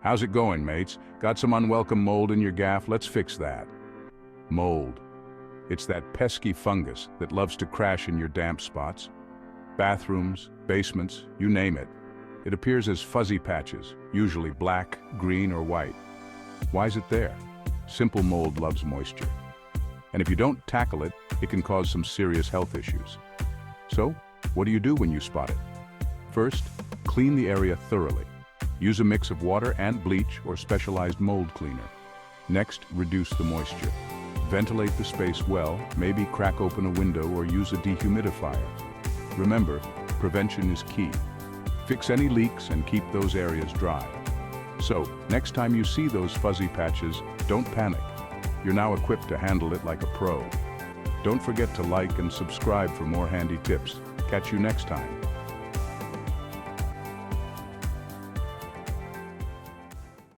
How's it going, mates? Got some unwelcome mold in your gaff? Let's fix that. Mold. It's that pesky fungus that loves to crash in your damp spots. Bathrooms, basements, you name it. It appears as fuzzy patches, usually black, green, or white. Why is it there? Simple mold loves moisture. And if you don't tackle it, it can cause some serious health issues. So, what do you do when you spot it? First, clean the area thoroughly. Use a mix of water and bleach or specialized mold cleaner. Next, reduce the moisture. Ventilate the space well, maybe crack open a window or use a dehumidifier. Remember, prevention is key. Fix any leaks and keep those areas dry. So, next time you see those fuzzy patches, don't panic. You're now equipped to handle it like a pro. Don't forget to like and subscribe for more handy tips. Catch you next time.